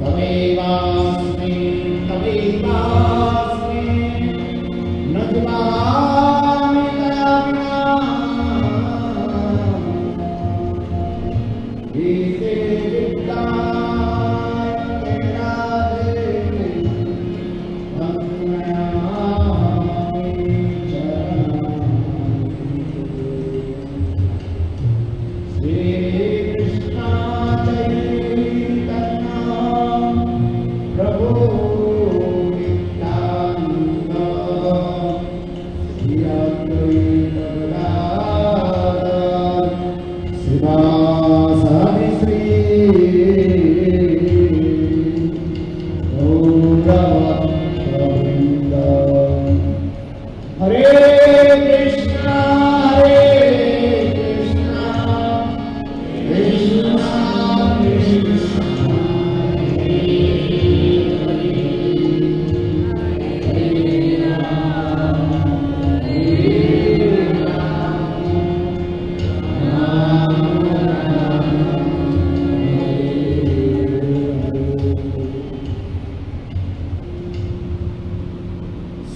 तमेवास्मि तमेवास्मि न जीवामि तया विना एते विद्याते राधे तन्मयामि चरणं श्रीकृष्ण चैतन्य प्रभु नित्यानन्द श्री अद्वैत गदाधर श्रीवासादि श्री गौरभक्तवृन्द हरे कृष्णा कृष्णा कृष्णा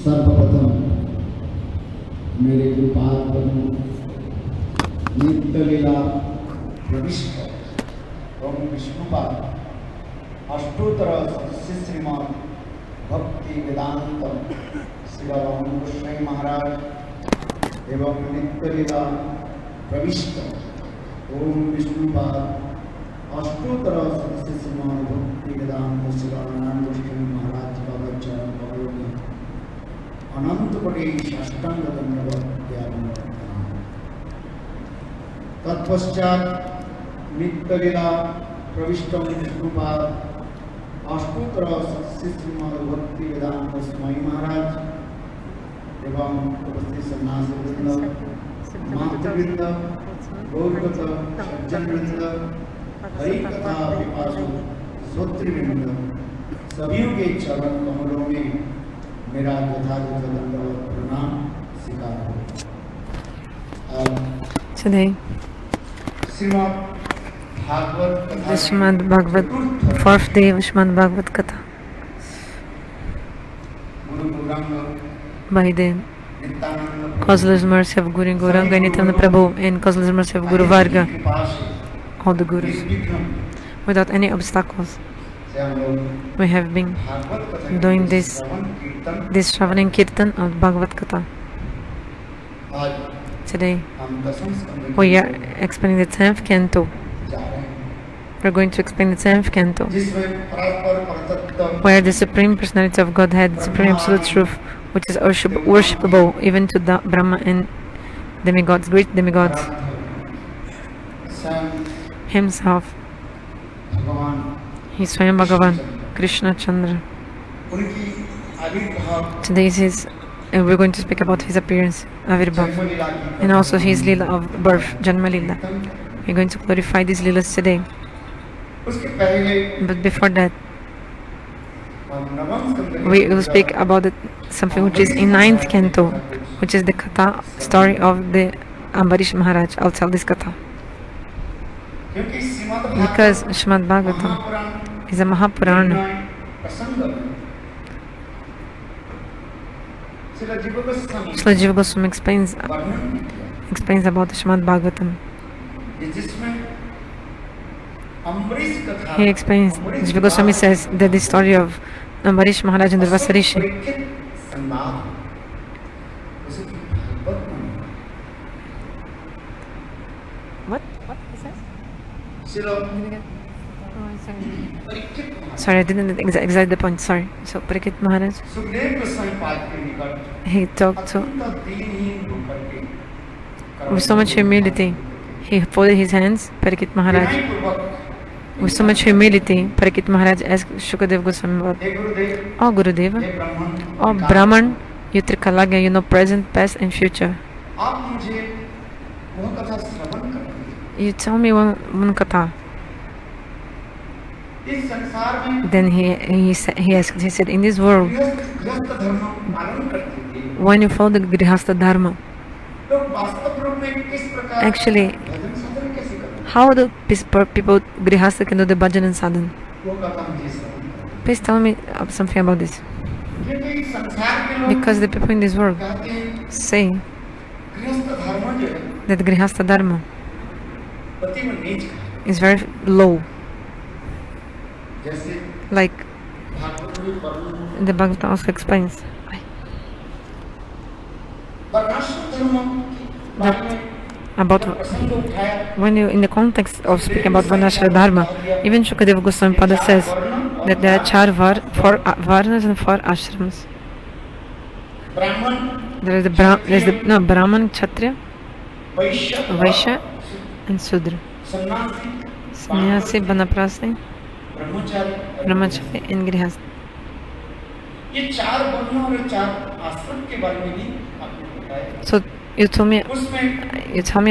सर्वप्रथम मेरे गुरुपाद बनो नित्य लीला प्रविष्ट ओम विष्णुपाद अष्टोत्तर सदस्य श्रीमान भक्ति वेदांत श्री गोस्वामी महाराज एवं नित्य लीला प्रविष्ट ओम विष्णुपाद अष्टोत्तर सदस्य श्रीमान भक्ति वेदांत श्री गोस्वामी महाराज बाबा चरण कमलों में अनंत कोटि साष्टांग दंडवत ज्ञापन करता हूं। तत्पश्चात नित्य लीला प्रविष्ट विष्णुपाद अष्टोत्तर सदस्य श्रीमद् भक्ति वेदांत स्वामी महाराज एवं उपस्थित सन्यासी वृंद मातृवृंद गौरवत सज्जन वृंद हरि कथा पिपासु श्रोतृवृंद सभी के चरण कमलों में मेरा यथार्थ दंडवत प्रणाम स्वीकार Today, the Srimad Bhagavat, fourth day of Srimad Bhagavat Katha, by the causeless mercy of Guru Gauranga and Nityananda Prabhu and causeless mercy of Guru Varga, all the Gurus, without any obstacles. We have been doing this Shravan Kirtan of Bhagavat Katha. Today, we are explaining the 10th canto. We're going to explain the 10th canto, where the Supreme Personality of Godhead, the Supreme Absolute Truth, which is worshipable even to the Brahma and demigods, great demigods, himself, he is Swayam Bhagavan, Krishna Chandra. Today is we're going to speak about his appearance, Avirbhav, and also his lila of birth, Janma Lila. We're going to glorify these lilas today. But before that, we will speak about something which is in 9th canto, which is the Katha story of the Ambarish Maharaj. I'll tell this Katha. Because Srimad Bhagavatam is a Mahapurana. Srila Jiva Goswami explains about the Srimad Bhagavatam. He explains, Jiva Goswami says that the story of Ambarish Maharaj and Durvasa Rishi What he says? Sorry, I didn't exact the point. Sorry. So Parikshit Maharaj, he talked to with so much humility. He folded his hands. Parikshit Maharaj, with so much humility, Parikshit Maharaj asked Shukadev Goswami, "Oh Gurudeva, oh Brahman, you Trikalagya, you know present, past, and future. You tell me one katha." Then he asked, he said, in this world, when you follow the Grihastha Dharma, actually, how do people Grihastha can do the bhajan and sadhan? वो कथा मुझे समझ। Please tell me something about this. क्योंकि संसार के लोग Because the people in this world कहते हैं say गृहस्थ धर्म जो है that Grihastha Dharma पति में नीच का is very low. जैसे Like भागवत में वर्णन the Bhagavat also explains. वर्णाश्रम धर्म के बारे में About प्रसंग उठाया when you in the context of speaking about Varnashra Dharma, even Shukadeva Goswami Pada says that there are four varnas and four ashrams. ब्राह्मण There is the Brahman, Kshatriya, Vysya Vaishya, and Sudra. सन्यासी Sannyasi, Banaprasthi, Brahmachari Brahmachari, and Grihastha. ये चार वर्णों और चार आश्रम के बारे में भी आपने बताया So you tell me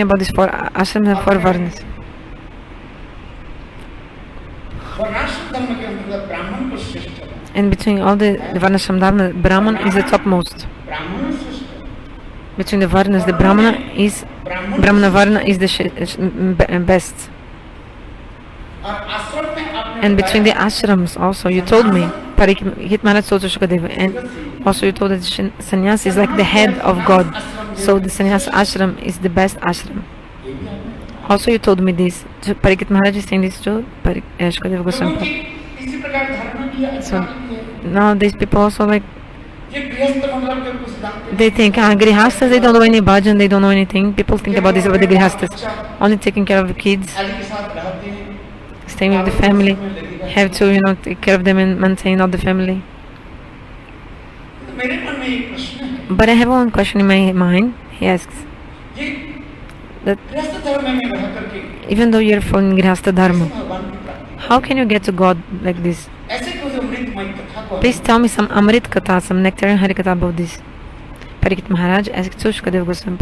about these four ashrams and four varnas. वर्णाश्रम धर्म के अंतर्गत ब्राह्मण को श्रेष्ठ है And between all the Varnashram Dharma, Brahman is the topmost. ब्राह्मण श्रेष्ठ है Between the varnas, the Brahmana Varna is the best. और आश्रम में आपने And between the ashrams also, you told me, Parikit Maharaj told to Shukadeva, and also you told that sannyas is like the head of God. So the sannyas ashram is the best ashram. Also you told me this. Parikit Maharaj is saying this to Shukadeva Goswami. इसी प्रकार धर्म की So अच्छा now these people also like, ये गृहस्थ मतलब के कुछ जानते they think, Grihastas, they don't know any bhajan, they don't know anything. People think about this about the Grihastas. Only taking care of the kids, हैं के साथ रहते हैं staying with the family, have to, take care of them and maintain all the family. तो मेरे मन में एक प्रश्न है But I have one question in my mind. He asks, ये that गृहस्थ धर्म में रह करके even though you're following Grihastha Dharma, भगवान की प्राप्ति how can you get to God like this? ऐसे क्यों जो अमृतमय कथा को Please tell me some Amrit Katha, some Nectarian Harikatha about this. Parikit Maharaj asked to Shukadeva Goswami.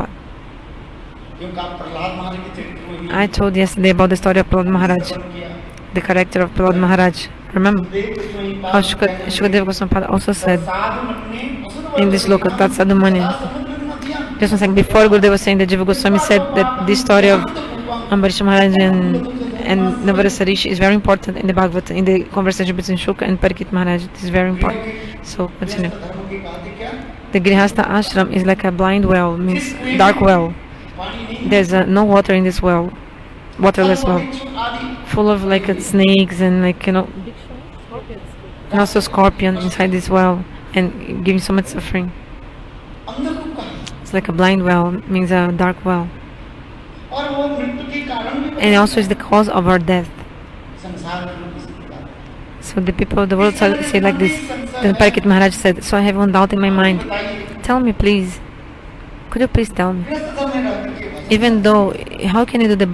क्योंकि आप प्रहलाद महाराज के चरित्र में भी I told yesterday about the story of Prahlad Maharaj, श्रवण किया the character of Prahlad Maharaj. Remember how Shukadeva Goswami also said साधु अपने in this loka, Tat Sadhu Mani. Just one second, before Gurudev was saying that Jiva Goswami said that this story of Ambarish Maharaj and Navarasa Rishi is very important in the Bhagavat, in the conversation between Shuka and Parikit Maharaj. It is very important. So continue. धर्म के कहते क्या The Grihastha ashram is like a blind well, means dark well. पानी नहीं There's no water in this well, waterless well, आदि full of like snakes and and also scorpion inside this well and giving so much suffering. अंदर को कहा It's like a blind well, means a dark well. और वो मृत्यु के कारण भी And also is the cause of our death. संसार में लोग इसी प्रकार So the people of the world say like this. Then Parikit Maharaj said, so I have one doubt in my mind. बताइए Tell me please. Could you please tell me? गृहस्थ धर्म में रह करके भजन Even though, how can you do the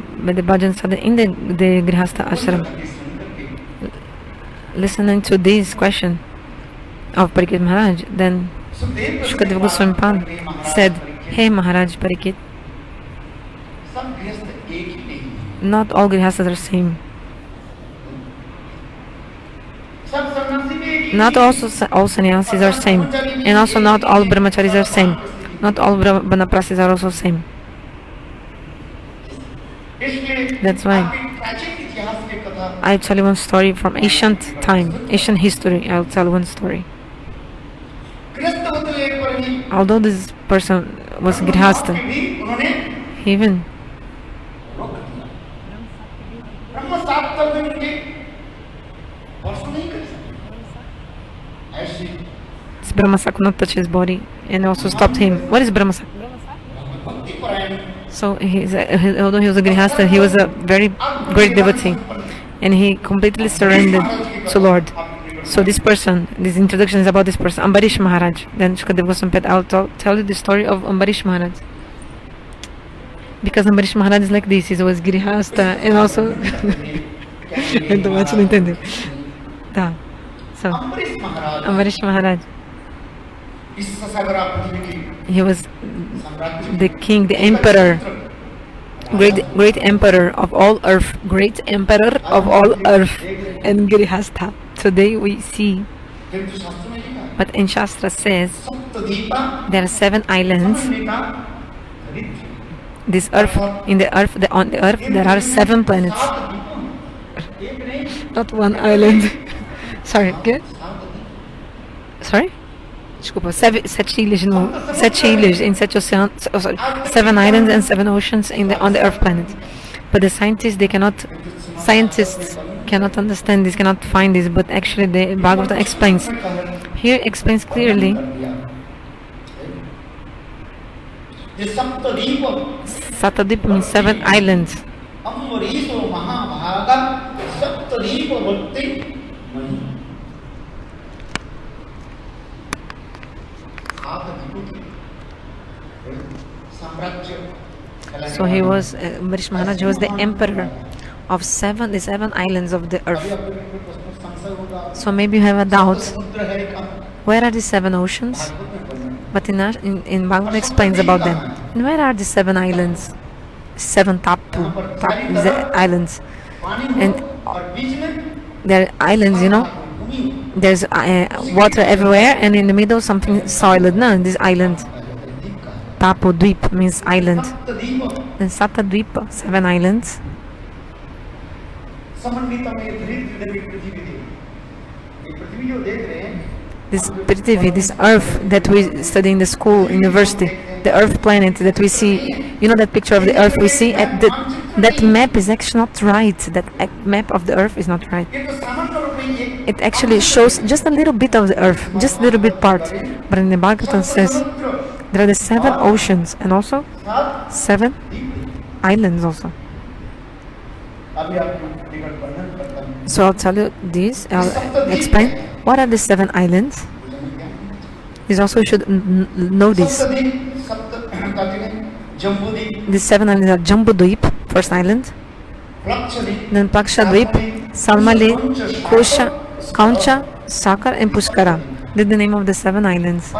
bhajan sadhana in the Grihastha ashram? करके सुन करके Listening to this question of Parikit Maharaj, then Sukhdev Shukadeva Goswami Pad said, Hey Maharaj Parikit, सब गृहस्थ एक ही नहीं है not all Grihasthas are same. सब सन्यासी भी एक ही Not also all sannyasis are same. And also not all brahmacharis are same. Not all banaprasis are also same. इसलिए That's why आपके प्राचीन इतिहास की कथा I'll tell you one story from ancient time, ancient history. I'll tell one story. गृहस्थ होते हुए एक पर भी Although this person was Grihastha, भी उन्होंने even रोक दिया ब्रह्म साफ कर देने के वर्ष नहीं कर सकते ऐसी this Brahmasa could not touch his body and also stopped him. What is Brahmasa? भक्ति परायण So although he was a Grihastha, he was a very great devotee and he completely surrendered to Lord. So this person, this introduction is about this person, Ambarish Maharaj. Then Shukadeva Goswami said, I'll tell you the story of Ambarish Maharaj. Because Ambarish Maharaj is like this, he's always Grihastha and also... Então, não entendeu. Tá. So, Ambarish Maharaj Ambarish Maharaj, विश्व सागरा पृथ्वी की he was साम्राज्य the king, the emperor, great emperor of all earth, great emperor of all earth, and Grihastha. Today we see, किंतु शास्त्र में लिखा है but in Shastra says, सप्तद्वीपा there are 7 islands. Samanvita Ritu This earth, on the earth there are 7 planets. सात द्वीपों में एक नहीं Not one island. Sorry, good? Sorry? Desculpa, sete ilhas in sete oceans, sorry, 7 islands and 7 oceans on the Earth planet. But the scientists cannot understand this, cannot find this, but actually the Bhagavat explains. Here explains clearly. Saptaha means 7 islands. So he was, Amrish Maharaj was the emperor of the 7 islands of the earth. So maybe you have a doubt, where are the 7 oceans? But in Bhagavat explains about them. And where are the 7 islands? 7 tapu islands. And there are islands, there's water everywhere, and in the middle something solid. No, this island. Tapu Dweep means island. And Saptadweep, 7 islands. This Prithvi, this earth that we study in the school, university, the earth planet that we see, that picture of the earth we see, that map is actually not right. That map of the earth is not right. It actually shows just a little bit of the earth, just a little bit part. But in the Bhagavatam says, there are the 7 oceans and also 7 islands also. So I'll tell you this, I'll explain what are the 7 islands. This also you should know this. The 7 islands are Jambudweep, first island, then Pakshadweep, Salmali, Kusha, Kauncha, Sakar and Pushkara. This is the name of the 7 islands.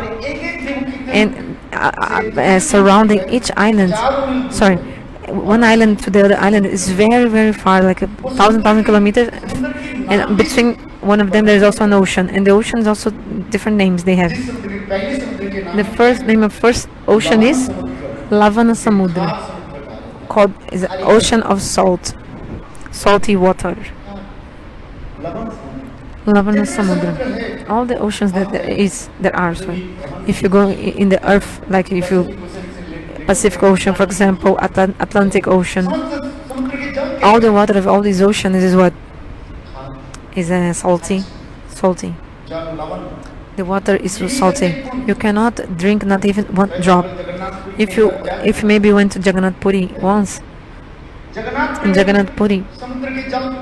And surrounding each island, one island to the other island is very, very far, like 1,000 kilometers, and between one of them there is also an ocean, and the ocean is also different names they have. The first name of first ocean is Lavana Samudra, called is ocean of salty water. Lavana Samudra. All the oceans that there are. So if you go in the earth, like if you Pacific Ocean, for example, Atlantic Ocean, all the water of all these oceans is what is salty. The water is so salty. You cannot drink not even one drop. If maybe you went to Jagannath Puri once, in Jagannath Puri,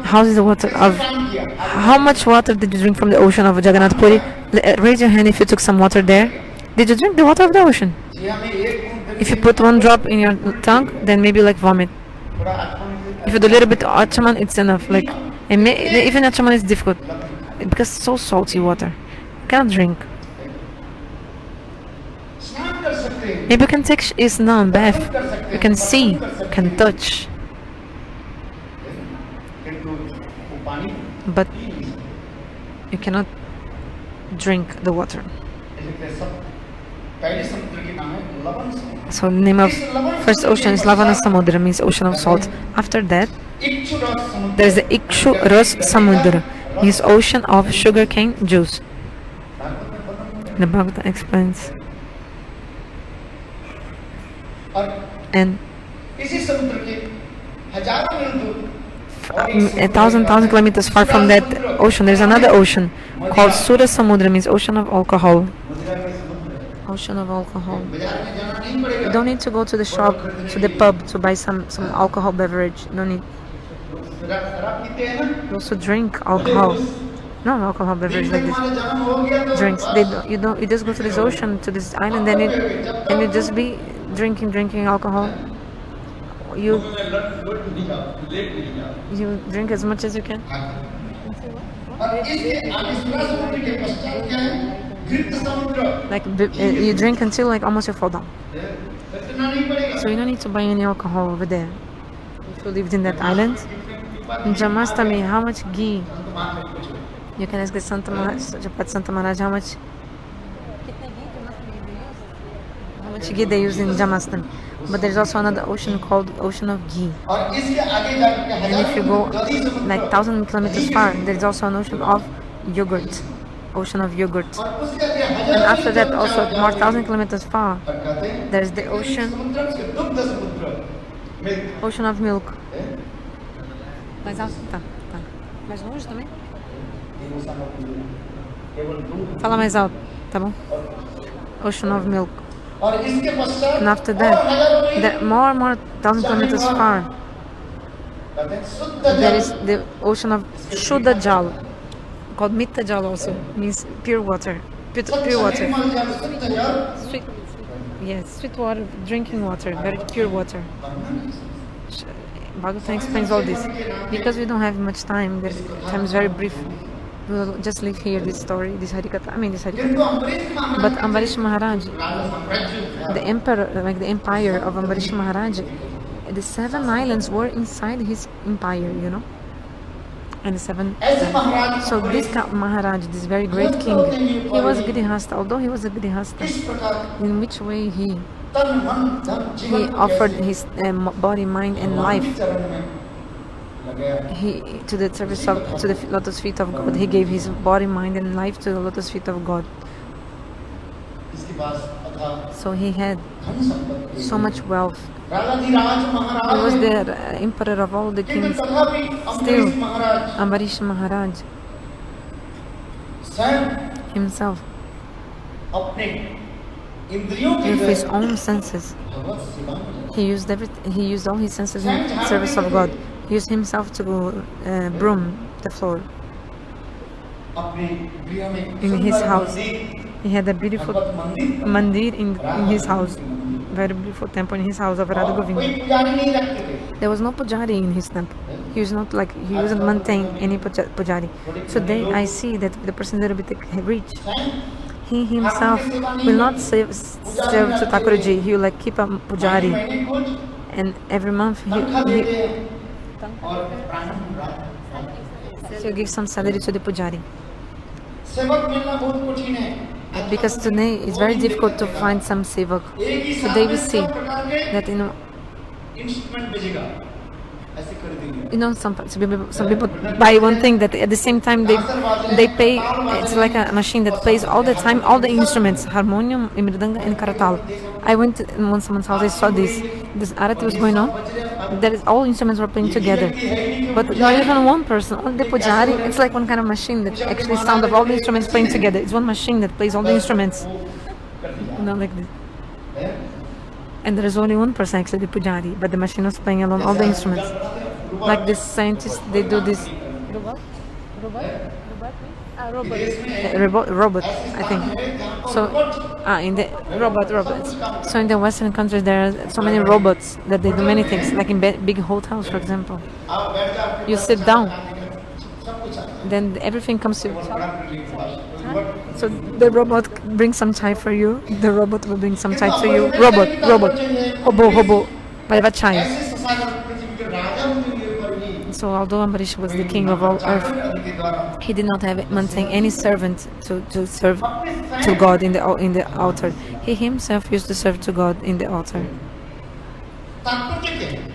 how is the water of? How much water did you drink from the ocean of Jagannath Puri? Raise your hand if you took some water there. Did you drink the water of the ocean? If you put one drop in your tongue, then maybe like vomit. If you do a little bit of achaman, it's enough. Even achaman is difficult because it's so salty water. You cannot drink. Maybe you can take isnan, bath. You can see, you can touch. But you cannot drink the water. So the name of first ocean is Lavana Samudra, means ocean of salt. After that, there is the Ikshu Ras Samudra, means ocean of sugarcane juice. The Bhagavad explains. And 1,000 kilometers far from that ocean, there's another ocean called Sura Samudra, means ocean of alcohol. Ocean of alcohol. You don't need to go to the shop, to the pub to buy some alcohol beverage. No need. You also drink alcohol. No alcohol beverage like this. Drinks. You just go to this ocean, to this island, and you just be drinking alcohol. You drink as much as you can. Like you drink until like almost you fall down. So you don't need to buy any alcohol over there. If you lived in that island, in Jamastami, how much ghee? You can ask the Santa Maharaj how much ghee they use in Jamastami. But there's also another ocean called Ocean of Ghee. और इसके आगे जाकर And if you go like 1,000 kilometers far, there's also an ocean of yogurt. Ocean of yogurt. And after that, also more 1,000 kilometers far, there's the ocean of milk. Mais alto? Tá. Mais longe também? Fala mais alto, tá bom? Ocean of milk. And after that, more 1,000 kilometers far, there is the ocean of Shuddha Jal, called Mitta Jal also, means pure water. Pure water. Sweet, yes, sweet water, drinking water, very pure water. Bhagavat explains all this. Because we don't have much time, the time is very brief. We'll just leave here this story, this Harikatha. But Ambarish Maharaj, the emperor, like the empire of Ambarish Maharaj, the 7 islands were inside his empire, you know. And the 7. So this Maharaj, this very great king, he was Grihastha. Although he was a Grihastha, in which way he offered his body, mind, and life. To the service of, to the lotus feet of God. He gave his body, mind, and life to the lotus feet of God. So he had so much wealth. He was the emperor of all the kings. Still, Ambarish Maharaj himself, with his own senses, he used all his senses in service of God. He used himself to broom the floor. In his house, he had a beautiful mandir in his house, very beautiful temple in his house of Radha Govinda. There was no pujari in his temple. He wasn't maintain any pujari. So then I see that the person that will be rich, he himself will not serve to Thakurji. He will keep a pujari, and every month he'll give some salary to the pujari. Because today it's very difficult to find some sevak. Today we see that some people buy one thing that at the same time they pay. It's like a machine that plays all the time all the instruments, harmonium, mridanga, and karatal. I went in someone's house. I saw this arati was going on. There is all instruments were playing together, but not even one person. Only the pujari. It's like one kind of machine that actually sound of all the instruments playing together. It's one machine that plays all the instruments. Like this. And there is only one person actually, the pujari, but the machine was playing along all the instruments. Like this scientists, they do this. Robot, I think. So, in the robots. So in the Western countries, there are so many robots that they do many things. Like in big hotels, for example, you sit down, then everything comes to you. So the robot brings some chai for you. The robot will bring some chai to you. Robot, hobo, vai chai. So although Ambarish was the king of all earth, he did not maintain any servant to serve to God in the altar. He himself used to serve to God in the altar.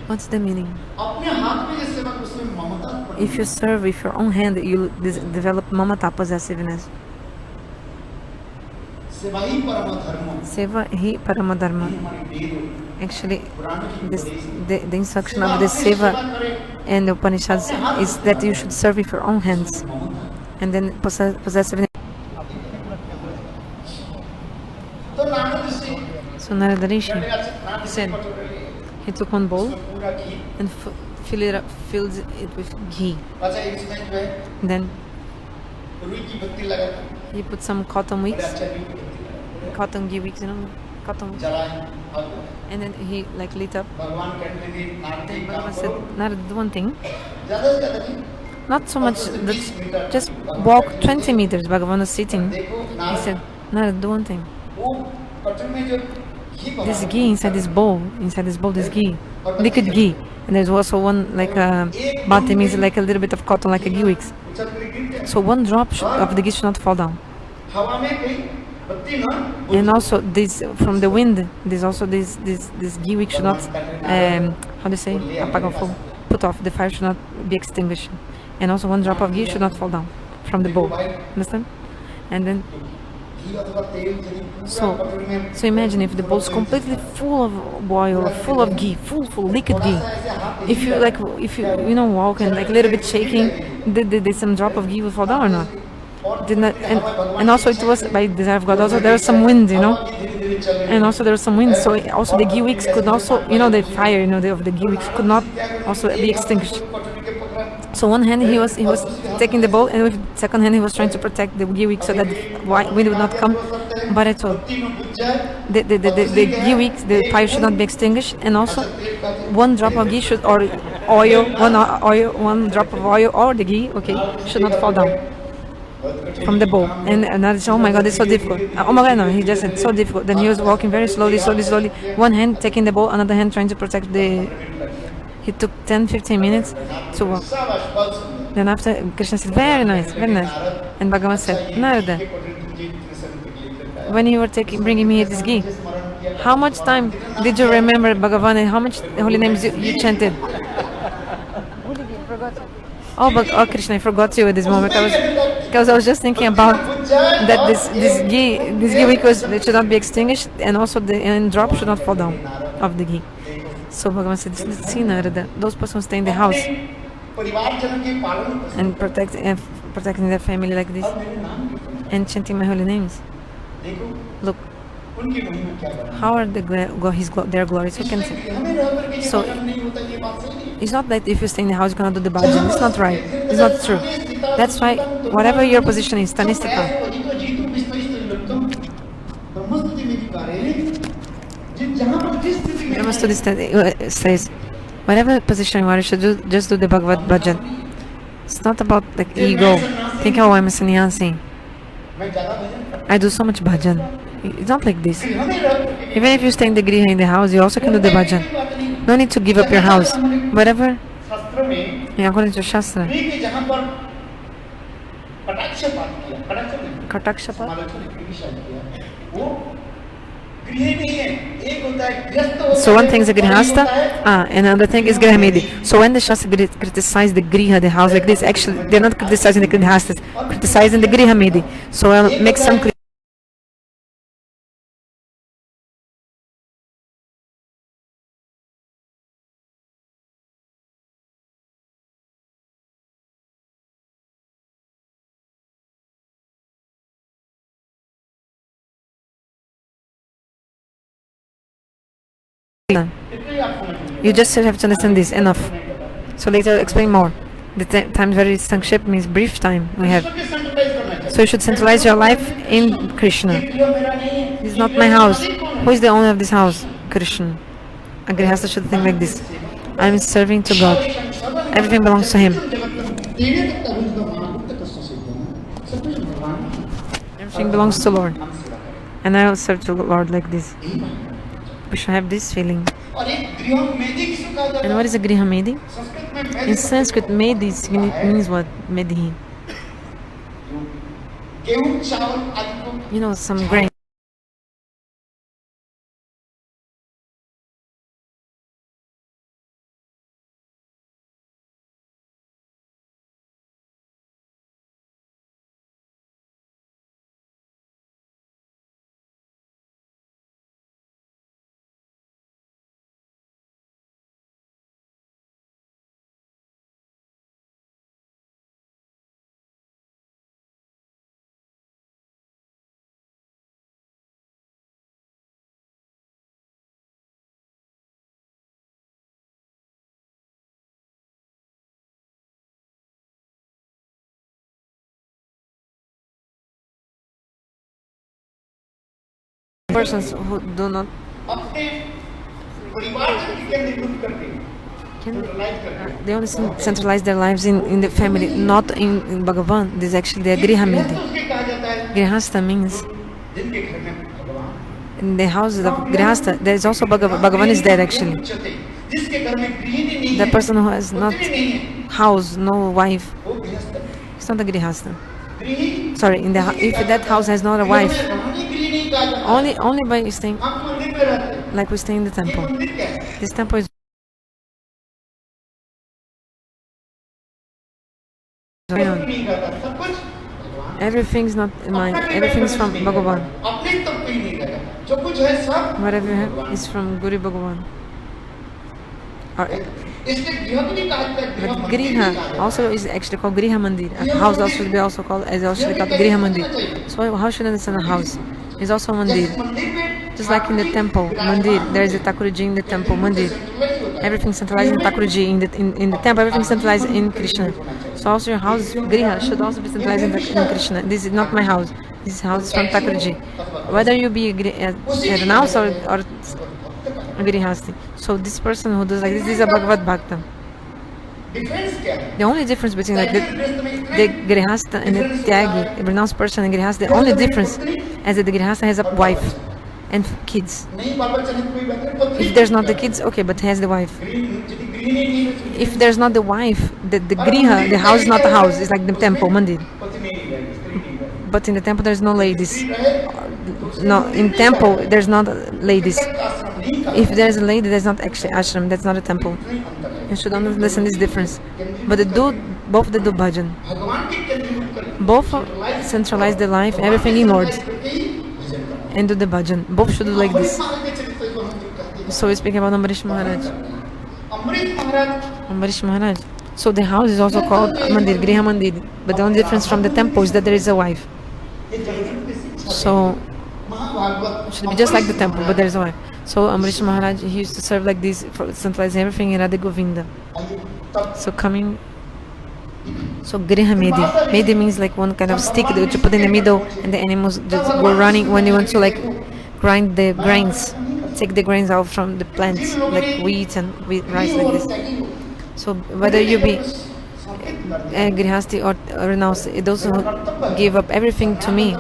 What's the meaning? If you serve with your own hand, you develop mamata, possessiveness. Seva hi paramadharma. Actually, the instruction of the seva and the Upanishads is that you should serve with your own hands, and then possessiveness. So Narada Rishi said he took one bowl and filled it with ghee. And then he put some cotton ghee wicks, cotton wicks. And then he lit up. Then Bhagavan said, Narada, do one thing. Not so much, just walk 20 meters. Bhagavan was sitting. He said, Narada, do one thing. This ghee inside this bowl, this ghee, liquid ghee. And there's also one bhati means like a little bit of cotton, like a ghee wicks. So one drop of the ghee should not fall down. And also this from the wind. There's also this ghee wick should not how do you say apagar o fogo, put off. The fire should not be extinguished. And also one drop of ghee should not fall down from the bowl. Understand? And then so imagine if the bowl is completely full of oil, full of ghee, full liquid ghee. If you walk and like a little bit shaking, did some drop of ghee will fall down or not? Did not, and also it was by desire of God. Also there was some wind, and also there was some wind. So also the ghee wicks could also, the fire, of the ghee wicks could not also be extinguished. So one hand he was taking the bowl, and with the second hand he was trying to protect the ghee wick so that wind would not come. But I told the ghee wick, the fire should not be extinguished, and also one drop of ghee one drop of oil or the ghee, should not fall down from the bowl. And I said, oh my God, it's so difficult. Oh my God, no, he just said so difficult. Then he was walking very slowly. One hand taking the bowl, another hand trying to protect the. He took 10-15 minutes to walk. Then after, Krishna said, very nice. And Bhagavat said, Narada, when you were bringing me this ghee, how much time did you remember Bhagavan and how much holy names you chanted? Oh, Krishna, I forgot you at this moment. Because I was just thinking about that this ghee it should not be extinguished, and also the drop should not fall down of the ghee. So Bhagavan said, see, Narada, those persons stay in the house and protecting their family like this and chanting my holy names. Look, how are their glories? Who can say? So it's not that if you stay in the house you cannot do the bhajan. It's not right. It's not true. That's why whatever your position is, tanistapa. Says, whatever position you are, you should just do the Bhagavat bhajan. It's not about like ego. Think, oh, I'm a sannyasi. I do so much bhajan. It's not like this. Even if you stay in the griha in the house, you also can do the bhajan. No need to give up your house. Whatever, according to Shastra. Katakshapat. So one thing is a grihasta, and another thing is grihamedi. So when the Shastra criticize the griha, the house like this, actually they're not criticizing the grihastas, criticizing the grihamedi. So I'll make some You just have to understand this, enough. So later I'll explain more. The time very sankship means brief time we have. So you should centralize your life in Krishna. This is not my house. Who is the owner of this house? Krishna. A grihasta should think like this. I am serving to God. Everything belongs to Him. Everything belongs to Lord. And I will serve to Lord like this. We should have this feeling. And what is a griha medi? In Sanskrit, medi means what? Medhi. Some grain. Persons who do not they only centralize their lives in the family, not in Bhagavan. This is actually the grihamedi. Grihasta means in the houses of Grihasta there is also Bhagavan is there actually. The person who has not house, no wife, it's not a Grihasta. Sorry, if that house has not a wife, only by staying, like we stay in the temple. This temple is everything's not mine. Everything's from Bhagavan. Whatever you have is from Guru Bhagavan. But Griha also is actually called Griha Mandir. A house also should be also called Griha Mandir. So how should I understand a house? It's also a Mandir. Just like in the temple, Mandir, there is a Thakurji in the temple, Mandir. Everything centralized in Thakurji. In the temple, everything centralized in Krishna. So also your house, Griha, should also be centralized in Krishna. This is not my house. This house is from Thakurji. Whether you be a renounce or a Grihasti. So this person who does like this is a Bhagavat Bhakta. The only difference between like the Grihasta and the Tyagi, a renounced person and Grihasta, the only difference is that the Grihasta has a wife and kids. If there's not the kids, okay, but has the wife. If there's not the wife, the Griha, the house is not a house, it's like the temple, Mandir. But in the temple there's no ladies. No, in temple there's not ladies. If there's a lady, there's not actually ashram, that's not a temple. You should understand this difference. But both they do bhajan. Both centralize the life, everything inward, and do the bhajan. Both should do like this. So we speak about Ambarish Maharaj. Ambarish Maharaj. So the house is also called Mandir, Griha Mandir. But the only difference from the temple is that there is a wife. So it should be just like the temple, but there is a wife. So Ambarish Maharaj, he used to serve like this, centralizing everything in Radha Govinda. So Griha Medi. Medi means like one kind of stick that you put in the middle, and the animals just go running when you want to like grind the grains, take the grains out from the plants, like wheat and rice like this. So whether you be a Grihasti or renounced, those who give up everything to me,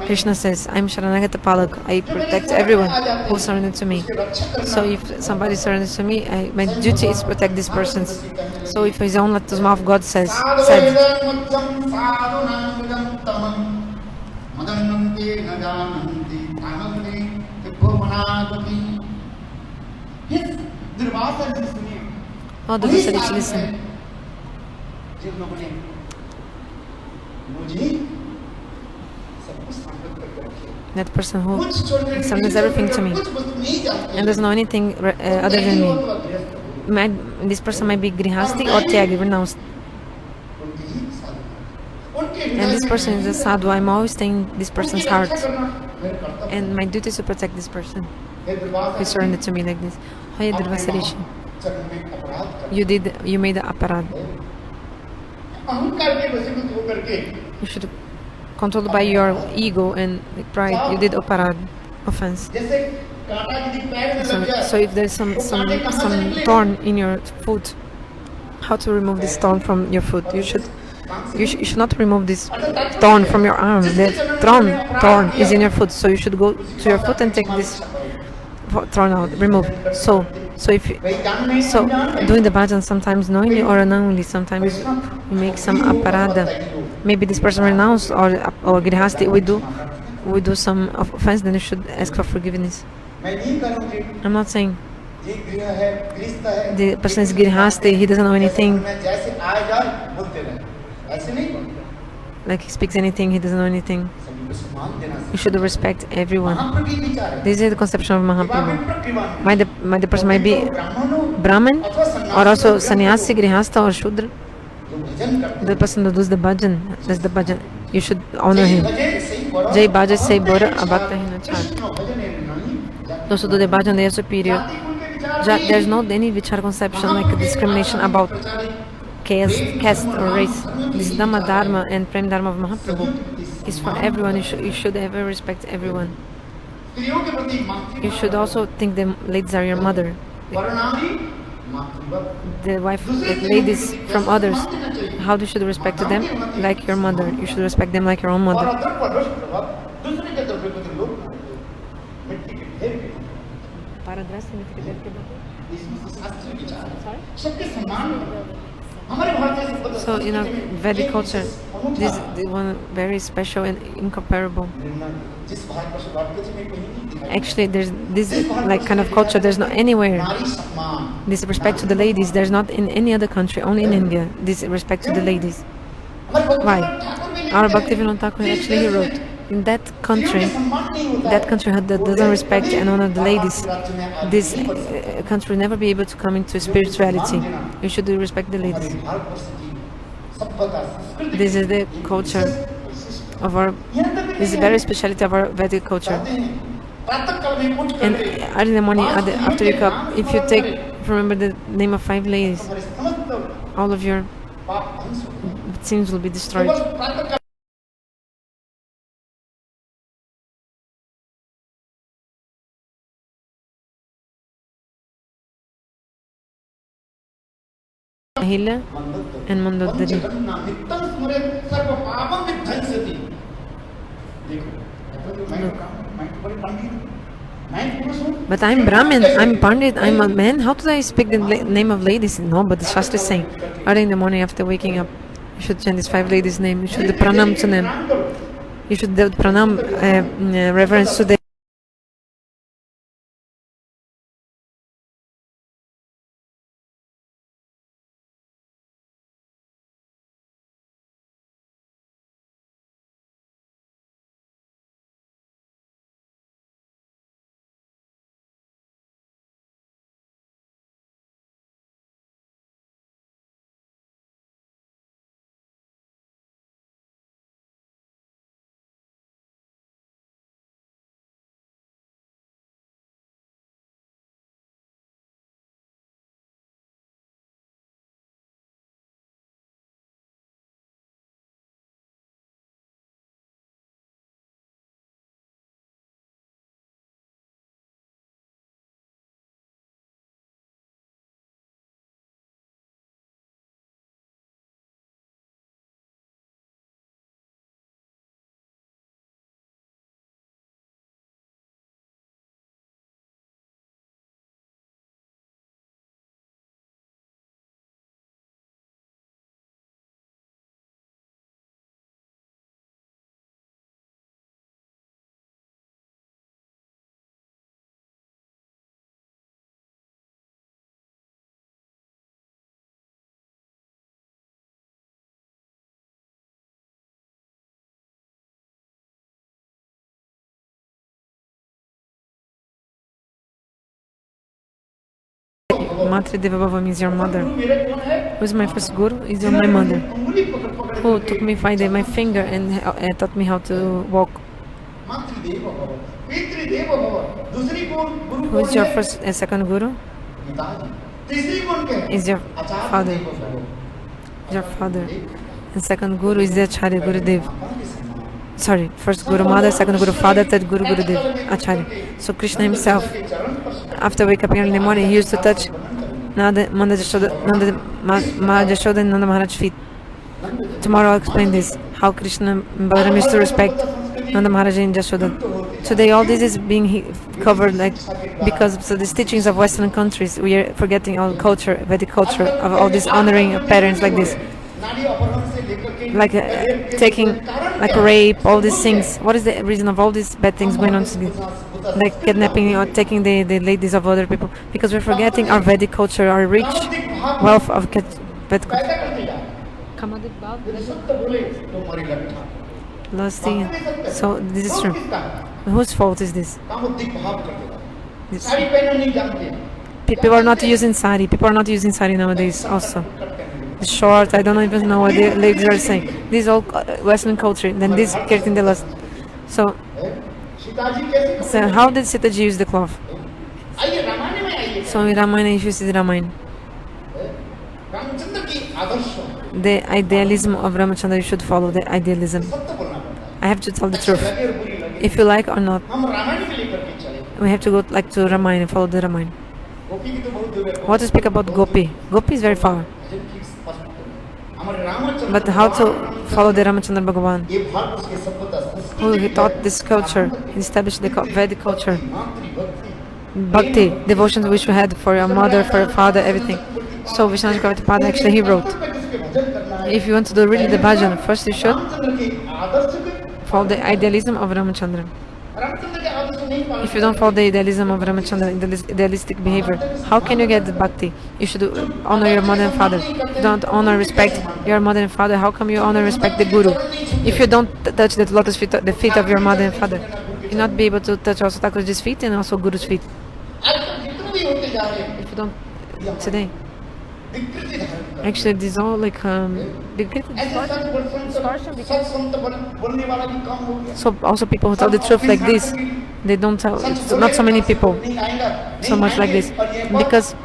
Krishna says, I'm Sharanagata Palak, I protect everyone who surrenders to me. So if somebody surrenders to me, my duty is to protect these persons. So if his own lotus mouth God said, all the Durvasa listen. That person who surrenders everything to me and doesn't know anything other than me. This person might be Grihasti or Tyagi, renounced. And this person is a sadhu. I'm always staying in this person's heart. And my duty is to protect this person who surrendered to me like this. Hey, Durvasa, you made the aparad. You should controlled by your ego and pride, you did aparad, offense. So if there's some thorn in your foot, how to remove this thorn from your foot? You should not remove this thorn from your arm. The thorn is in your foot, so you should go to your foot and take this thorn out, remove. So doing the bhajan sometimes knowingly or unknowingly, sometimes we make some aparada. Maybe this person renounced or Grihasti, we do some offense, then you should ask for forgiveness. I'm not saying the person is Grihasti, he doesn't know anything. Like he speaks anything, he doesn't know anything. You should respect everyone. This is the conception of Mahaprabhu. The person might be Brahmin or also sannyasi, grihasta or shudra. The person that does the bhajan, you should honor him. Jai Bhaja say Bora Abhakta Hinachar. Those who do the bhajan, they are superior. There's not any vichar conception like a discrimination about caste or race. This Dhamma Dharma and Prem Dharma of Mahaprabhu is for everyone. You should ever respect everyone. You should also think the ladies are your mother. The wife, the ladies from others, how you should respect them? Like your mother. You should respect them like your own mother. So, Vedic culture, this is one very special and incomparable. Actually, there's this like kind of culture. There's not anywhere. This respect to the ladies. There's not in any other country. Only in India. This respect to the ladies. Why? Our Bhaktivinoda Thakur actually he wrote in that country that doesn't respect and honor the ladies. This country will never be able to come into spirituality. You should respect the ladies. This is the culture of our. This is very speciality of our Vedic culture. And early in the morning, after you wake up, if you remember the name of 5 ladies, all of your sins will be destroyed. Ahilya and Mandodari. But I'm Brahmin, I'm Pandit, I'm a man. How do I speak the name of ladies? No, but the Shastra is saying, early in the morning after waking up, you should chant these 5 ladies' name. You should pranam to them. You should pranam reverence to them. Matri Devabhava means your mother. Who is my first guru? Is my mother. Who took me 5 days, my finger, and taught me how to walk. Who is your first and second guru? Is your father. Your father. And second guru is the Acharya Gurudev. Sorry, first Guru Mother, second Guru Father, third Guru Gurudev, Acharya. So Krishna himself, after wake up in the morning, he used to touch Nanda Jashoda and Nanda Maharaj feet. Tomorrow I'll explain this, how Krishna and Balaram used to respect Nanda Maharaj and Jashoda. Today all this is being covered because of the teachings of Western countries. We are forgetting our culture, Vedic culture, of all this honoring of parents like this. Taking rape, all these things. What is the reason of all these bad things going on today? Like kidnapping or taking the ladies of other people? Because we're forgetting our Vedic culture, our rich wealth of Vedic culture. Last thing. So this is true. Whose fault is this? People are not using sari. People are not using sari nowadays also. Short, I don't even know what the ladies are saying. This is all Western culture. Then this getting the last. So how did Sitaji use the cloth? So in Ramayana, if you see the Ramayana, the idealism of Ramachandra, you should follow the idealism. I have to tell the truth. If you like or not, we have to go to Ramayana and follow the Ramayana. What to speak about Gopi? Gopi is very far. But how to follow the Ramachandra Bhagavan? Who taught this culture, he established the Vedic culture. Bhakti, devotions which we had for your mother, for your father, everything. So Vishwanath Pada actually he wrote If you want to do really the bhajan, first you should follow the idealism of Ramachandra. If you don't follow the idealism of Ramachandra, idealistic behavior, how can you get the bhakti? You should honor your mother and father. If you don't honor, respect your mother and father, how come you honor, respect the guru? If you don't touch the lotus feet, the feet of your mother and father, you'll not be able to touch also Thakurji's feet and also Guru's feet. If you don't, today. Actually, these all like so also people who tell the truth like this, they don't tell. It's not so many people so much like this because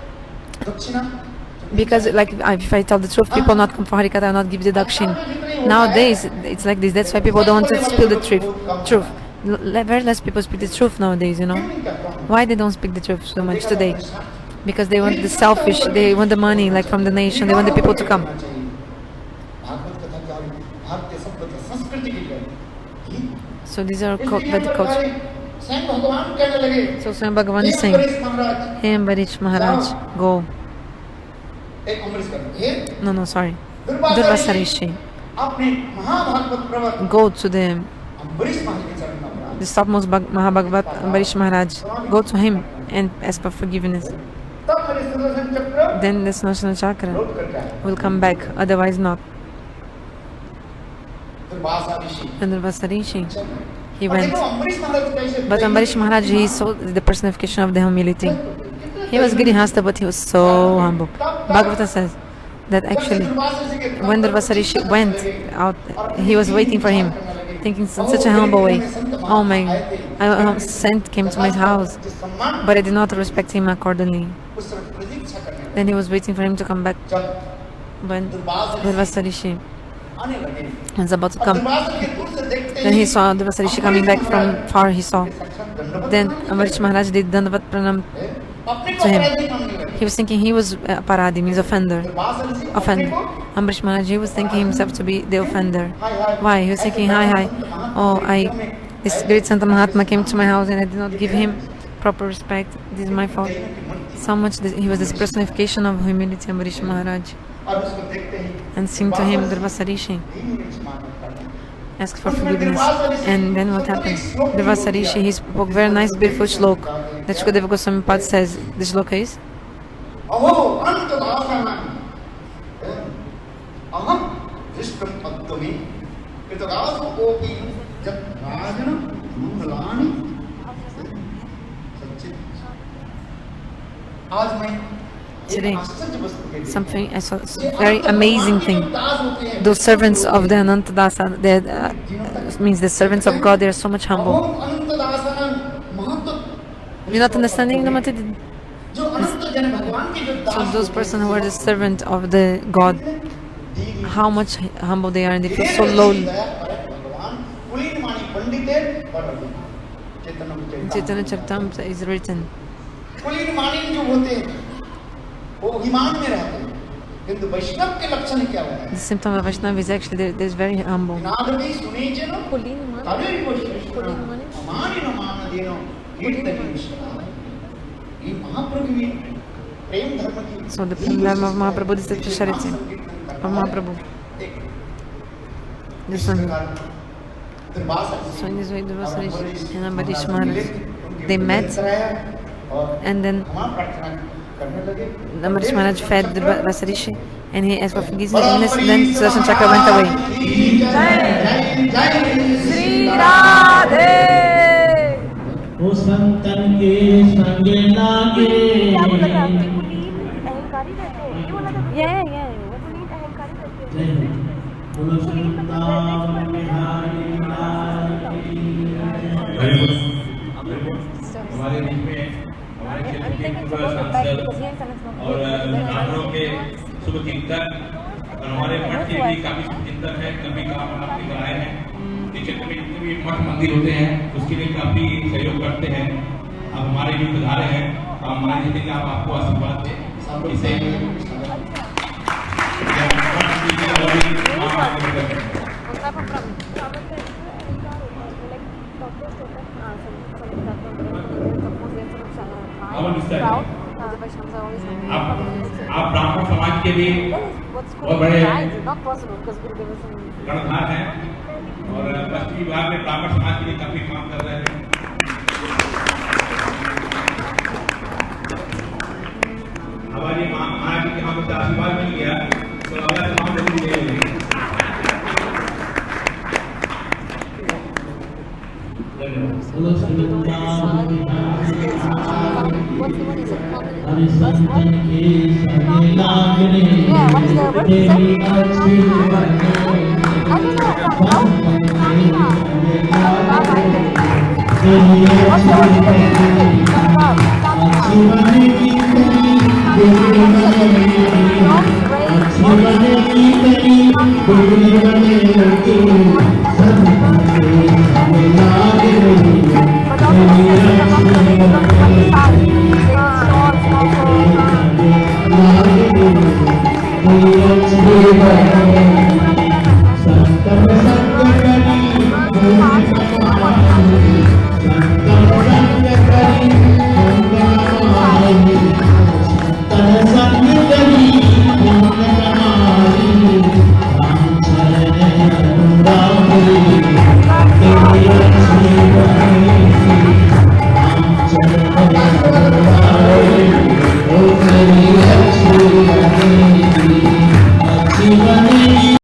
like if I tell the truth, people not come for Harikatha, not give the dakshin. Nowadays it's like this. That's why people don't want to spill the truth. Very less people speak the truth nowadays. You know why they don't speak the truth so much today? Because they want the selfish, they want the money like from the nation, they want the people to come. So these are Vedic culture. So Swayam Bhagavan is saying, hey Ambarish Maharaj, go. No, sorry. Durvasa Rishi. Go to the topmost Mahabhagavat, Ambarish Maharaj. Go to him and ask for forgiveness. Then the Sudarshan Chakra will come back, otherwise not. And Durvasa Rishi, he went. But Ambarish Maharaj, he saw the personification of the humility. He was Girihasta, but he was so humble. Bhagavata says that actually, when Durvasa Rishi went out, he was waiting for him, thinking in such a humble way. Oh my, a saint came to my house, but I did not respect him accordingly. Then he was waiting for him to come back. When Durvasa Rishi was about to come, then he saw Durvasa Rishi coming back from far. He saw. Then Ambarish Maharaj did Dandavat Pranam to him. He was thinking he was Paradi, means offender. Ambarish Maharaj, he was thinking himself to be the offender. Why? He was thinking, hi. Oh, this great Santa Mahatma came to my house and I did not give him proper respect. This is my fault. So much he was this personification of humility, Ambarish Maharaj. And seemed to him Durvasa Rishi asked for forgiveness. And then what happened? Durvasa Rishi, he spoke very nice, beautiful shlok. That Shukadeva Goswami Pad says, the shloka is today, something I saw, very amazing thing. Those servants of the Anantadasa, means the servants of God, they are so much humble. You're not understanding the matter? So those persons who are the servant of the God, how much humble they are, and they feel so lowly. Chaitanya Charitamrita is written. The symptom of Vaishnava is actually there's very humble. So the problem of Mahaprabhu is the speciality of Mahaprabhu. This one. So in this way, Durvasa Rishi and Ambarish Maharaj, they met, and then Ambarish Maharaj fed Durvasa Rishi, and he asked for forgiveness. Then Sudarshan Chakra went away. Sri Radhe. O santan ke sange lage. हमारे बीच में हमारे क्षेत्र के पूर्व सांसद और ब्राह्मणों के शुभ चिंतक और हमारे मठ के भी काफी शुभ चिंतक हैं, कभी काम आपके कराए हैं कि क्षेत्र में जितने भी मठ मंदिर होते हैं उसके लिए काफी सहयोग करते हैं। अब हमारे भी पधारे हैं, हम हमारे जितने आप आपको आशीर्वाद दें इसे आप ब्राह्मण समाज के लिए बहुत बड़े कर्णधार हैं और पश्चिमी विभाग में ब्राह्मण समाज के लिए काफी काम कर रहे हैं। हमारी महाराज जी के यहाँ मुझे आशीर्वाद मिल गया तो अगला तमाम लोग भी ले लेंगे। हरिसंतन के संगे लागने तेरी अच्छी बने तेरी अच्छी बनेगी तेरी अच्छी बनेगी तेरी